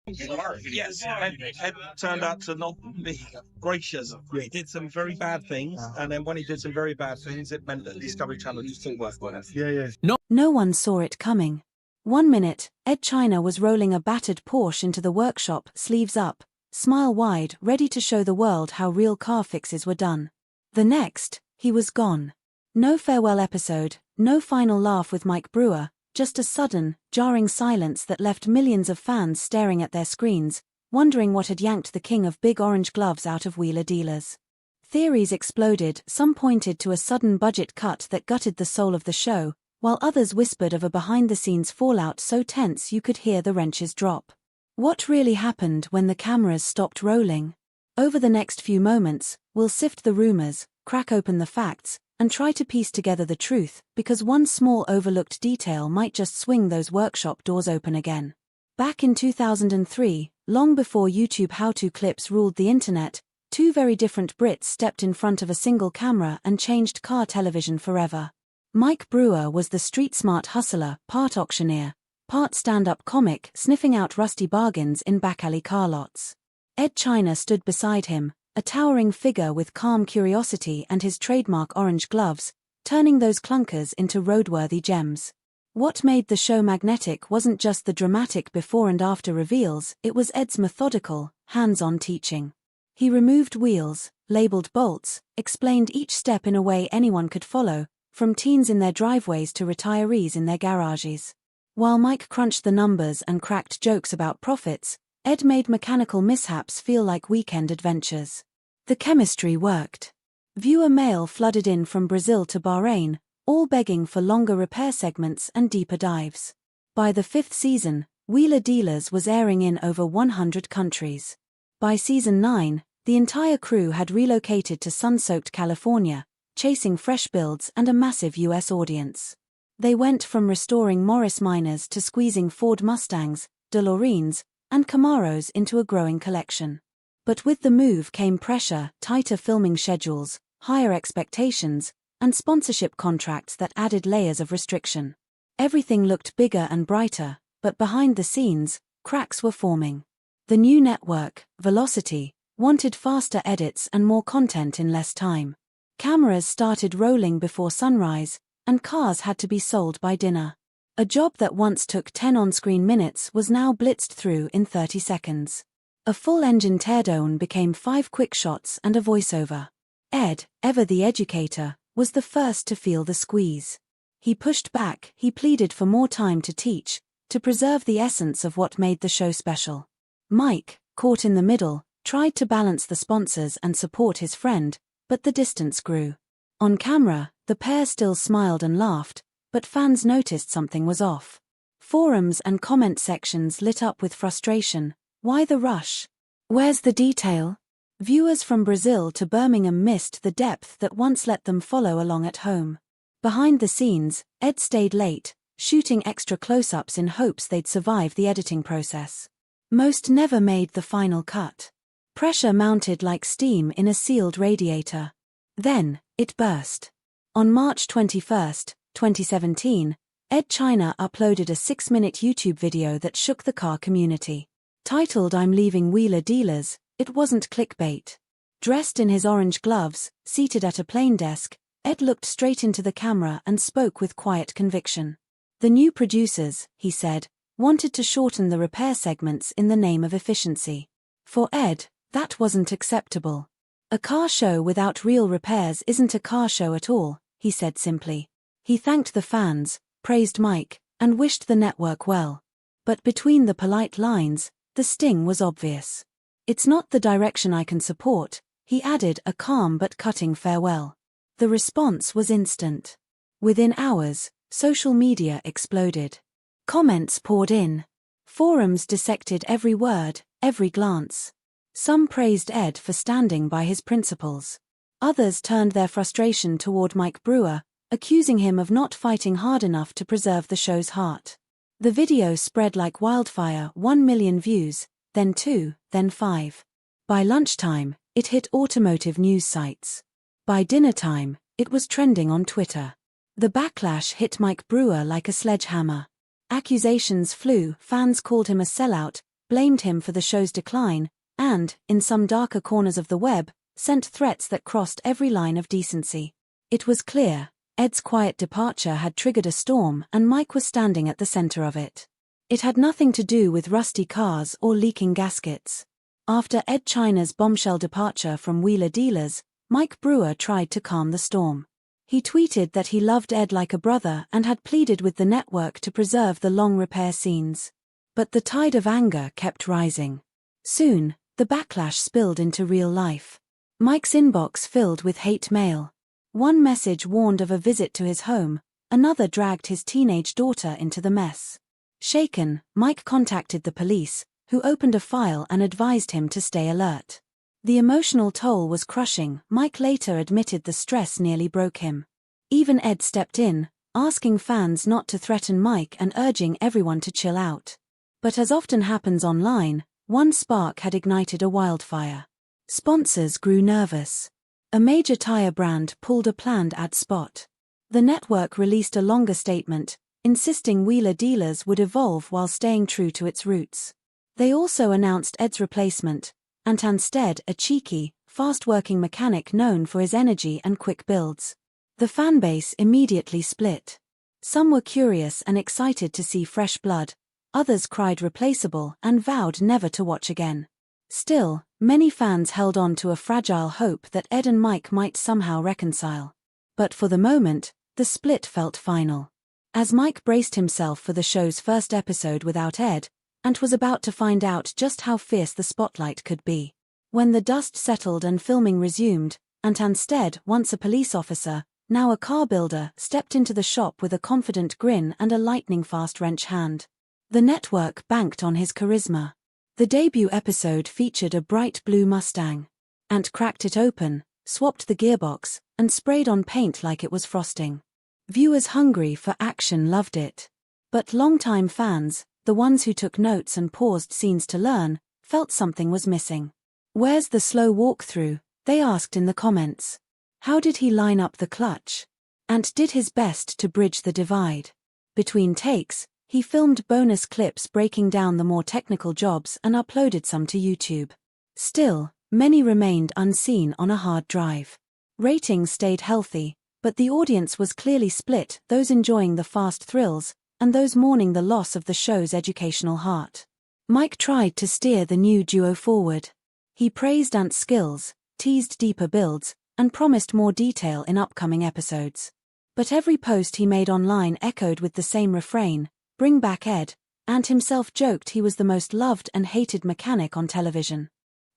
Yes, Ed turned out to not be gracious. He did some very bad things, and then when he did some very bad things, it meant that Discovery Channel just didn't work for us. Yeah. No one saw it coming. 1 minute, Edd China was rolling a battered Porsche into the workshop, sleeves up, smile wide, ready to show the world how real car fixes were done. The next, he was gone. No farewell episode, no final laugh with Mike Brewer, just a sudden, jarring silence that left millions of fans staring at their screens, wondering what had yanked the king of big orange gloves out of wheeler dealers. Theories exploded, some pointed to a sudden budget cut that gutted the soul of the show, while others whispered of a behind-the-scenes fallout so tense you could hear the wrenches drop. What really happened when the cameras stopped rolling? Over the next few moments, we'll sift the rumors, crack open the facts, and try to piece together the truth, because one small overlooked detail might just swing those workshop doors open again. Back in 2003, long before YouTube how-to clips ruled the internet, two very different Brits stepped in front of a single camera and changed car television forever. Mike Brewer was the street-smart hustler, part auctioneer, part stand-up comic sniffing out rusty bargains in back-alley car lots. Edd China stood beside him, a towering figure with calm curiosity and his trademark orange gloves, turning those clunkers into roadworthy gems. What made the show magnetic wasn't just the dramatic before and after reveals, it was Edd's methodical, hands-on teaching. He removed wheels, labeled bolts, explained each step in a way anyone could follow, from teens in their driveways to retirees in their garages. While Mike crunched the numbers and cracked jokes about profits, Edd made mechanical mishaps feel like weekend adventures. The chemistry worked. Viewer mail flooded in from Brazil to Bahrain, all begging for longer repair segments and deeper dives. By the 5th season, Wheeler Dealers was airing in over 100 countries. By season 9, the entire crew had relocated to sun-soaked California, chasing fresh builds and a massive US audience. They went from restoring Morris Minors to squeezing Ford Mustangs, DeLoreans, and Camaros into a growing collection. But with the move came pressure, tighter filming schedules, higher expectations, and sponsorship contracts that added layers of restriction. Everything looked bigger and brighter, but behind the scenes, cracks were forming. The new network, Velocity, wanted faster edits and more content in less time. Cameras started rolling before sunrise, and cars had to be sold by dinner. A job that once took 10 on-screen minutes was now blitzed through in 30 seconds. A full-engine teardown became 5 quick shots and a voiceover. Edd, ever the educator, was the first to feel the squeeze. He pushed back, he pleaded for more time to teach, to preserve the essence of what made the show special. Mike, caught in the middle, tried to balance the sponsors and support his friend, but the distance grew. On camera, the pair still smiled and laughed, but fans noticed something was off. Forums and comment sections lit up with frustration. Why the rush? Where's the detail? Viewers from Brazil to Birmingham missed the depth that once let them follow along at home. Behind the scenes, Edd stayed late, shooting extra close-ups in hopes they'd survive the editing process. Most never made the final cut. Pressure mounted like steam in a sealed radiator. Then, it burst. On March 21, 2017, Edd China uploaded a 6-minute YouTube video that shook the car community. Titled "I'm Leaving Wheeler Dealers," it wasn't clickbait. Dressed in his orange gloves, seated at a plane desk, Edd looked straight into the camera and spoke with quiet conviction. The new producers, he said, wanted to shorten the repair segments in the name of efficiency. For Edd, that wasn't acceptable. A car show without real repairs isn't a car show at all, he said simply. He thanked the fans, praised Mike, and wished the network well. But between the polite lines, the sting was obvious. It's not the direction I can support, he added, a calm but cutting farewell. The response was instant. Within hours, social media exploded. Comments poured in. Forums dissected every word, every glance. Some praised Edd for standing by his principles. Others turned their frustration toward Mike Brewer, accusing him of not fighting hard enough to preserve the show's heart. The video spread like wildfire, 1 million views, then 2, then 5. By lunchtime, it hit automotive news sites. By dinner time, it was trending on Twitter. The backlash hit Mike Brewer like a sledgehammer. Accusations flew, fans called him a sellout, blamed him for the show's decline, and, in some darker corners of the web, sent threats that crossed every line of decency. It was clear, Edd's quiet departure had triggered a storm and Mike was standing at the center of it. It had nothing to do with rusty cars or leaking gaskets. After Edd China's bombshell departure from Wheeler Dealers, Mike Brewer tried to calm the storm. He tweeted that he loved Edd like a brother and had pleaded with the network to preserve the long repair scenes. But the tide of anger kept rising. Soon, the backlash spilled into real life. Mike's inbox filled with hate mail. One message warned of a visit to his home, another dragged his teenage daughter into the mess. Shaken, Mike contacted the police, who opened a file and advised him to stay alert. The emotional toll was crushing. Mike later admitted the stress nearly broke him. Even Edd stepped in, asking fans not to threaten Mike and urging everyone to chill out. But as often happens online, one spark had ignited a wildfire. Sponsors grew nervous. A major tire brand pulled a planned ad spot. The network released a longer statement, insisting Wheeler Dealers would evolve while staying true to its roots. They also announced Edd's replacement, Stead, a cheeky, fast-working mechanic known for his energy and quick builds. The fanbase immediately split. Some were curious and excited to see fresh blood, others cried replaceable and vowed never to watch again. Still, many fans held on to a fragile hope that Edd and Mike might somehow reconcile. But for the moment, the split felt final. As Mike braced himself for the show's first episode without Edd, and was about to find out just how fierce the spotlight could be. When the dust settled and filming resumed, Stead, once a police officer, now a car builder, stepped into the shop with a confident grin and a lightning-fast wrench hand. The network banked on his charisma. The debut episode featured a bright blue Mustang. Ant cracked it open, swapped the gearbox, and sprayed on paint like it was frosting. Viewers hungry for action loved it. But longtime fans, the ones who took notes and paused scenes to learn, felt something was missing. "Where's the slow walkthrough?" they asked in the comments. "How did he line up the clutch?" And did his best to bridge the divide. Between takes, he filmed bonus clips breaking down the more technical jobs and uploaded some to YouTube. Still, many remained unseen on a hard drive. Ratings stayed healthy, but the audience was clearly split, those enjoying the fast thrills, and those mourning the loss of the show's educational heart. Mike tried to steer the new duo forward. He praised Ant's skills, teased deeper builds, and promised more detail in upcoming episodes. But every post he made online echoed with the same refrain, "Bring back Edd." Ant himself joked he was the most loved and hated mechanic on television.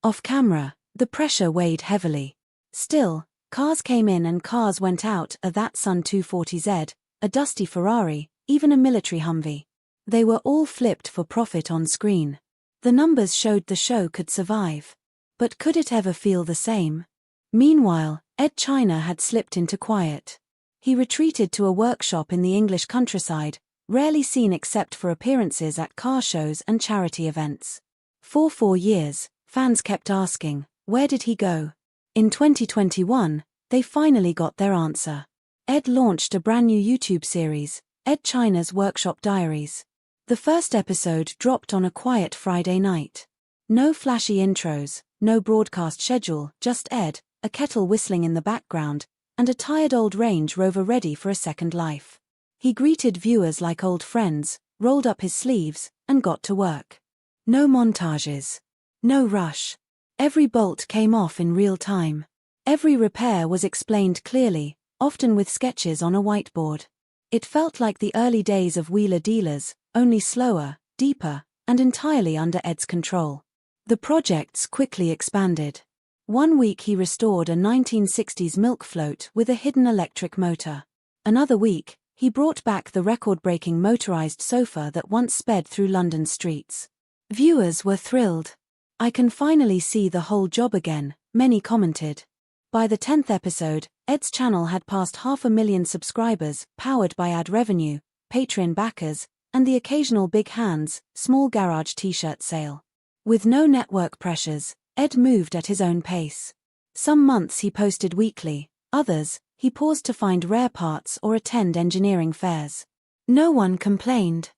Off camera, the pressure weighed heavily. Still, cars came in and cars went out, a that Sun 240Z, a dusty Ferrari, even a military Humvee. They were all flipped for profit on screen. The numbers showed the show could survive. But could it ever feel the same? Meanwhile, Edd China had slipped into quiet. He retreated to a workshop in the English countryside, rarely seen except for appearances at car shows and charity events. For 4 years, fans kept asking, where did he go? In 2021, they finally got their answer. Edd launched a brand new YouTube series, Edd China's Workshop Diaries. The first episode dropped on a quiet Friday night. No flashy intros, no broadcast schedule, just Edd, a kettle whistling in the background, and a tired old Range Rover ready for a second life. He greeted viewers like old friends, rolled up his sleeves, and got to work. No montages. No rush. Every bolt came off in real time. Every repair was explained clearly, often with sketches on a whiteboard. It felt like the early days of Wheeler Dealers, only slower, deeper, and entirely under Edd's control. The projects quickly expanded. One week he restored a 1960s milk float with a hidden electric motor. Another week, he brought back the record-breaking motorized sofa that once sped through London streets. Viewers were thrilled. "I can finally see the whole job again," many commented. By the 10th episode, Edd's channel had passed 500,000 subscribers, powered by ad revenue, Patreon backers, and the occasional big hands, small garage t-shirt sale. With no network pressures, Edd moved at his own pace. Some months he posted weekly, others, he paused to find rare parts or attend engineering fairs. No one complained.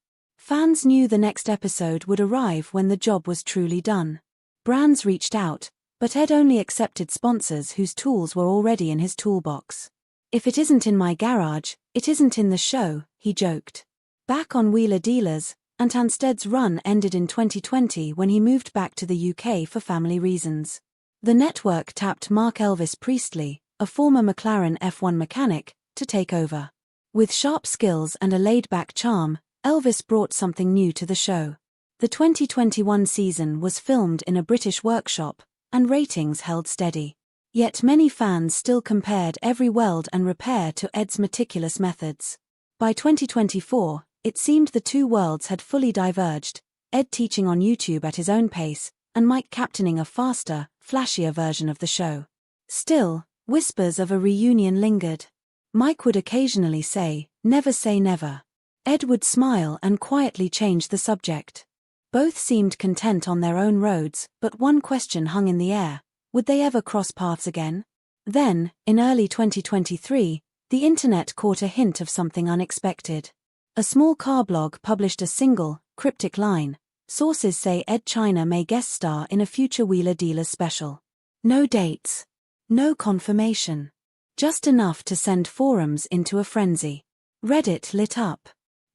Fans knew the next episode would arrive when the job was truly done. Brands reached out, but Edd only accepted sponsors whose tools were already in his toolbox. "If it isn't in my garage, it isn't in the show," he joked. Back on Wheeler Dealers, Antansted's run ended in 2020 when he moved back to the UK for family reasons. The network tapped Mark Elvis Priestley, a former McLaren F1 mechanic, to take over. With sharp skills and a laid-back charm, Elvis brought something new to the show. The 2021 season was filmed in a British workshop, and ratings held steady. Yet many fans still compared every weld and repair to Edd's meticulous methods. By 2024, it seemed the two worlds had fully diverged, Edd teaching on YouTube at his own pace, and Mike captaining a faster, flashier version of the show. Still, whispers of a reunion lingered. Mike would occasionally say, "Never say never." Edd would smile and quietly change the subject. Both seemed content on their own roads, but one question hung in the air: would they ever cross paths again? Then, in early 2023, the internet caught a hint of something unexpected. A small car blog published a single, cryptic line: "Sources say Edd China may guest star in a future Wheeler Dealers special." No dates. No confirmation. Just enough to send forums into a frenzy. Reddit lit up.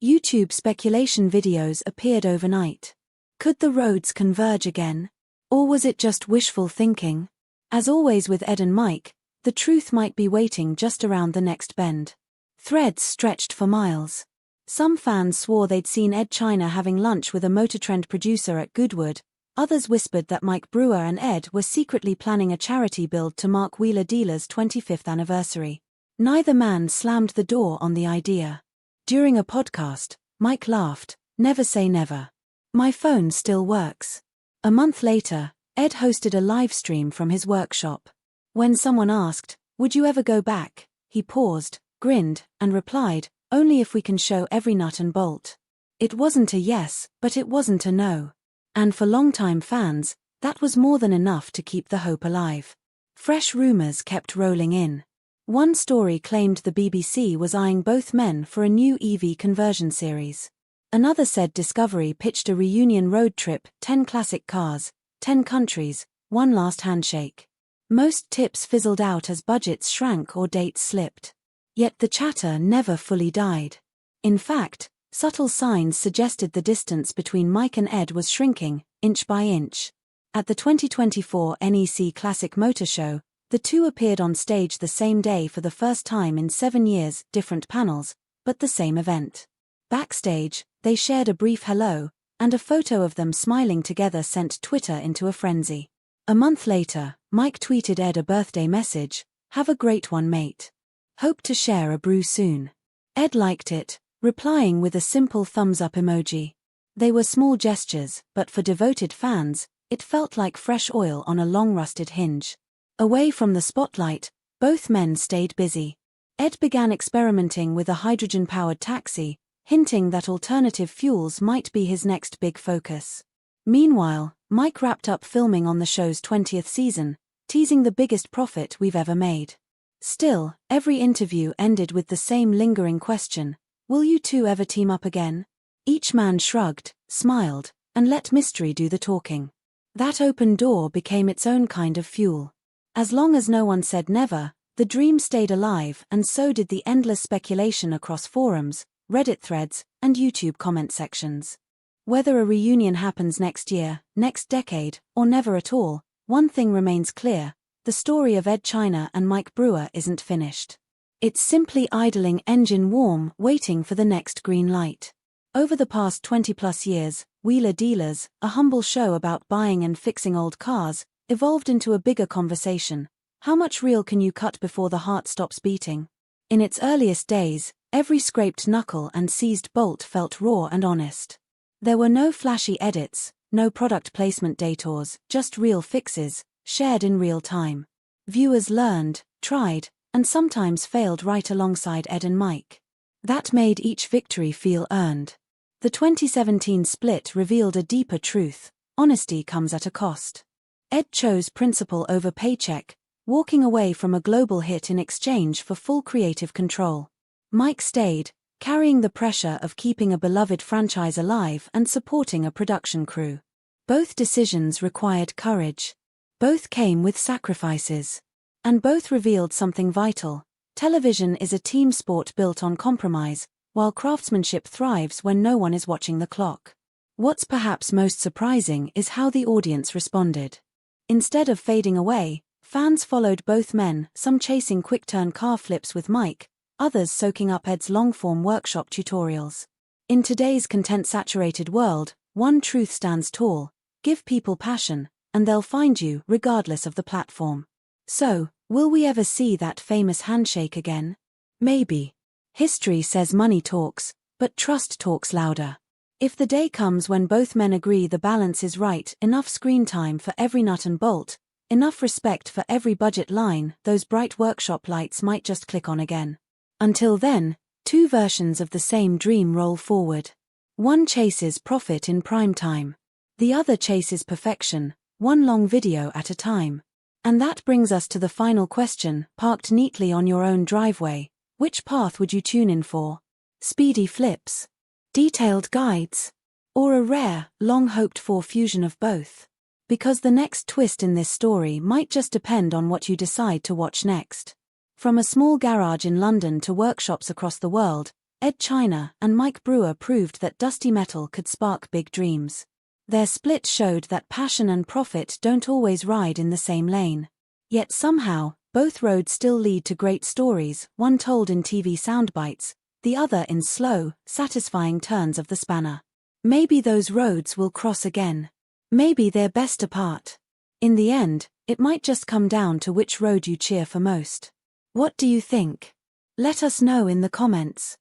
YouTube speculation videos appeared overnight. Could the roads converge again? Or was it just wishful thinking? As always with Edd and Mike, the truth might be waiting just around the next bend. Threads stretched for miles. Some fans swore they'd seen Edd China having lunch with a Motortrend producer at Goodwood. Others whispered that Mike Brewer and Edd were secretly planning a charity build to mark Wheeler Dealers' 25th anniversary. Neither man slammed the door on the idea. During a podcast, Mike laughed, "Never say never. My phone still works." A month later, Edd hosted a live stream from his workshop. When someone asked, "Would you ever go back?" he paused, grinned, and replied, "Only if we can show every nut and bolt." It wasn't a yes, but it wasn't a no. And for longtime fans, that was more than enough to keep the hope alive. Fresh rumors kept rolling in. One story claimed the BBC was eyeing both men for a new EV conversion series. Another said Discovery pitched a reunion road trip, 10 classic cars, 10 countries, one last handshake. Most tips fizzled out as budgets shrank or dates slipped. Yet the chatter never fully died. In fact, subtle signs suggested the distance between Mike and Edd was shrinking, inch by inch. At the 2024 NEC Classic Motor Show, the two appeared on stage the same day for the first time in 7 years, different panels, but the same event. Backstage, they shared a brief hello, and a photo of them smiling together sent Twitter into a frenzy. A month later, Mike tweeted Edd a birthday message: "Have a great one, mate. Hope to share a brew soon." Edd liked it, replying with a simple thumbs-up emoji. They were small gestures, but for devoted fans, it felt like fresh oil on a long-rusted hinge. Away from the spotlight, both men stayed busy. Edd began experimenting with a hydrogen-powered taxi, hinting that alternative fuels might be his next big focus. Meanwhile, Mike wrapped up filming on the show's 20th season, teasing the biggest profit we've ever made. Still, every interview ended with the same lingering question: will you two ever team up again? Each man shrugged, smiled, and let mystery do the talking. That open door became its own kind of fuel. As long as no one said never, the dream stayed alive, and so did the endless speculation across forums, Reddit threads, and YouTube comment sections. Whether a reunion happens next year, next decade, or never at all, one thing remains clear: the story of Edd China and Mike Brewer isn't finished. It's simply idling engine warm, waiting for the next green light. Over the past 20-plus years, Wheeler Dealers, a humble show about buying and fixing old cars, evolved into a bigger conversation. How much reel can you cut before the heart stops beating? In its earliest days, every scraped knuckle and seized bolt felt raw and honest. There were no flashy edits, no product placement detours, just real fixes, shared in real time. Viewers learned, tried, and sometimes failed right alongside Edd and Mike. That made each victory feel earned. The 2017 split revealed a deeper truth: honesty comes at a cost. Edd chose principle over paycheck, walking away from a global hit in exchange for full creative control. Mike stayed, carrying the pressure of keeping a beloved franchise alive and supporting a production crew. Both decisions required courage. Both came with sacrifices. And both revealed something vital. Television is a team sport built on compromise, while craftsmanship thrives when no one is watching the clock. What's perhaps most surprising is how the audience responded. Instead of fading away, fans followed both men, some chasing quick-turn car flips with Mike, others soaking up Edd's long-form workshop tutorials. In today's content-saturated world, one truth stands tall: give people passion, and they'll find you regardless of the platform. So, will we ever see that famous handshake again? Maybe. History says money talks, but trust talks louder. If the day comes when both men agree the balance is right, enough screen time for every nut and bolt, enough respect for every budget line, those bright workshop lights might just click on again. Until then, two versions of the same dream roll forward. One chases profit in prime time. The other chases perfection, one long video at a time. And that brings us to the final question, parked neatly on your own driveway. Which path would you tune in for? Speedy flips? Detailed guides? Or a rare, long-hoped-for fusion of both? Because the next twist in this story might just depend on what you decide to watch next. From a small garage in London to workshops across the world, Edd China and Mike Brewer proved that dusty metal could spark big dreams. Their split showed that passion and profit don't always ride in the same lane. Yet somehow, both roads still lead to great stories, one told in TV soundbites, the other in slow, satisfying turns of the spanner. Maybe those roads will cross again. Maybe they're best apart. In the end, it might just come down to which road you cheer for most. What do you think? Let us know in the comments.